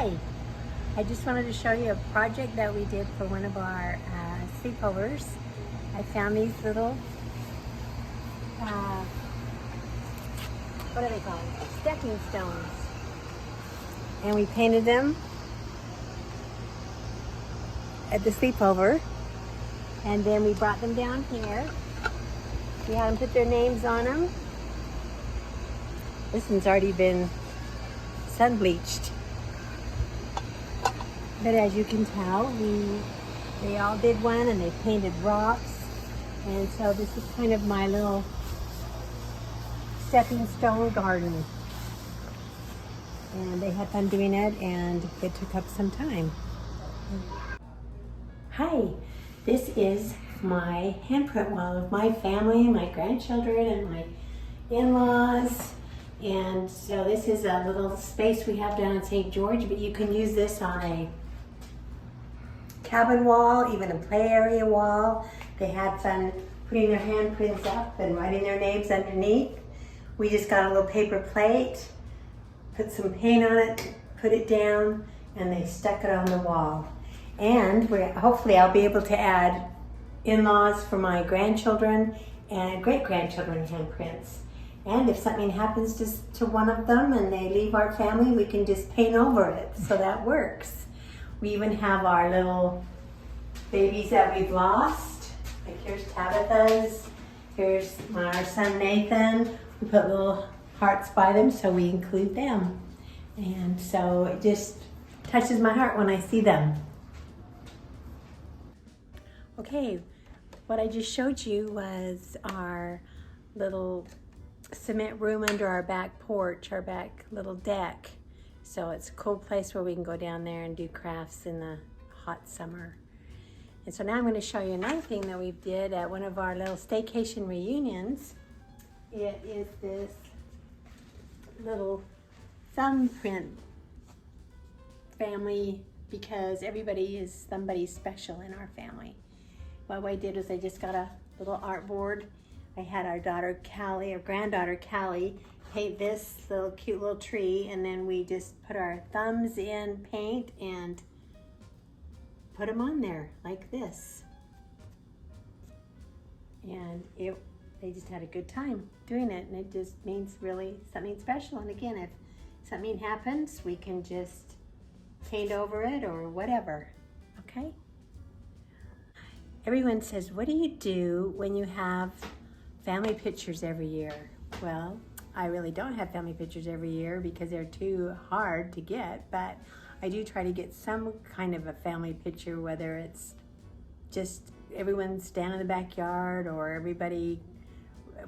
Hi, I just wanted to show you a project that we did for one of our sleepovers. I found these little, what are they called? Stepping stones. And we painted them at the sleepover. And then we brought them down here. We had them put their names on them. This one's already been sun bleached. But as you can tell, they all did one and they painted rocks. And so this is kind of my little stepping stone garden. And they had fun doing it and it took up some time. Hi, this is my handprint wall of my family, my grandchildren, and my in-laws. And so this is a little space we have down in St. George, but you can use this on a cabin wall, even a play area wall. They had fun putting their handprints up and writing their names underneath. We just got a little paper plate, put some paint on it, put it down, and they stuck it on the wall. And hopefully I'll be able to add in-laws for my grandchildren and great-grandchildren handprints. And if something happens to one of them and they leave our family, we can just paint over it, so that works. We even have our little babies that we've lost. Like here's Tabitha's, here's our son Nathan. We put little hearts by them so we include them. And so it just touches my heart when I see them. Okay, what I just showed you was our little cement room under our back porch, our back little deck. So it's a cool place where we can go down there and do crafts in the hot summer. And so now I'm going to show you another thing that we did at one of our little staycation reunions. It is this little thumbprint family, because everybody is somebody special in our family. What I did was I just got a little artboard. I had our daughter Callie, our granddaughter Callie, paint this little cute little tree, and then we just put our thumbs in paint and put them on there like this. And they just had a good time doing it, and it just means really something special. And again, if something happens, we can just paint over it or whatever, okay? Everyone says, what do you do when you have family pictures every year? Well, I really don't have family pictures every year because they're too hard to get, but I do try to get some kind of a family picture, whether it's just everyone's down in the backyard or everybody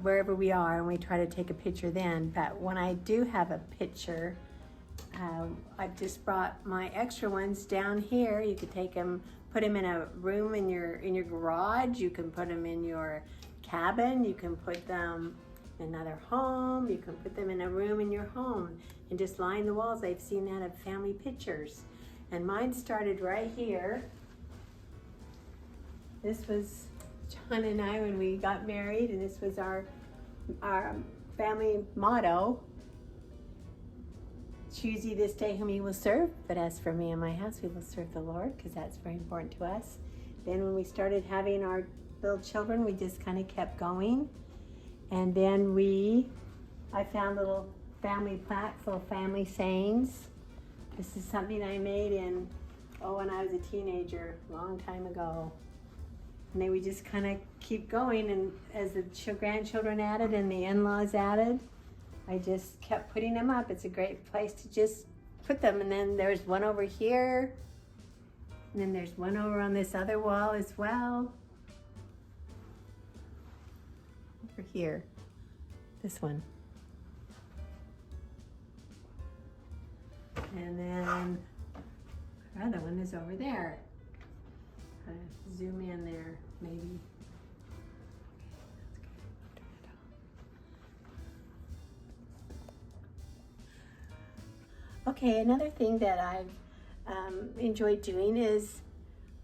wherever we are, and we try to take a picture then. But when I do have a picture, I've just brought my extra ones down here. You could take them, put them in a room in your garage. You can put them in your cabin. You can put them in another home. You can put them in a room in your home and just line the walls. I've seen that of family pictures. And mine started right here. This was John and I when we got married, and this was our family motto. Choose ye this day whom you will serve, but as for me and my house, we will serve the Lord, because that's very important to us. Then when we started having our little children, we just kind of kept going. And then I found little family plaques, little family sayings. This is something I made when I was a teenager, a long time ago. And then we just kind of keep going, and as the grandchildren added and the in-laws added, I just kept putting them up. It's a great place to just put them. And then there's one over here, and then there's one over on this other wall as well. Over here, this one. And then our other one is over there. Zoom in there, maybe. Okay, another thing that I've enjoyed doing is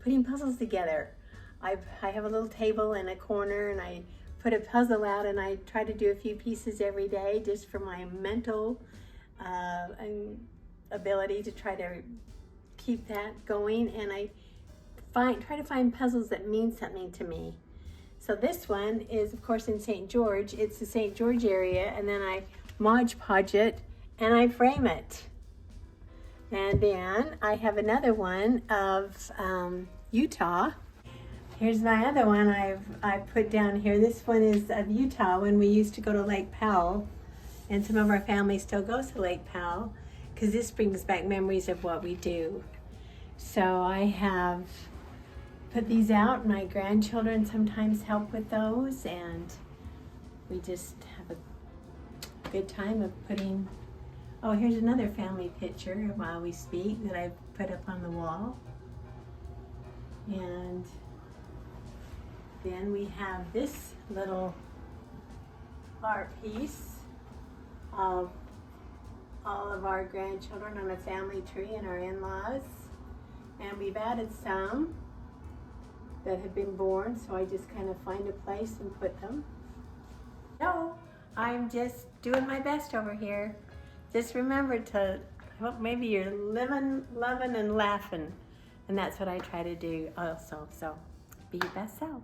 putting puzzles together. I have a little table in a corner, and I put a puzzle out, and I try to do a few pieces every day just for my mental ability to try to keep that going, and I try to find puzzles that mean something to me. So this one is, of course, in St. George. It's the St. George area, and then I Mod Podge it and I frame it. And then I have another one of Utah. Here's my other one I put down here. This one is of Utah, when we used to go to Lake Powell, and some of our family still goes to Lake Powell, because this brings back memories of what we do. So I have put these out. My grandchildren sometimes help with those, and we just have a good time of putting. Oh, here's another family picture while we speak that I've put up on the wall. And then we have this little art piece of all of our grandchildren on a family tree and our in-laws. And we've added some that have been born, so I just kind of find a place and put them. So I'm just doing my best over here. Just remember to, well, maybe you're living, loving, and laughing. And that's what I try to do also. So be your best self.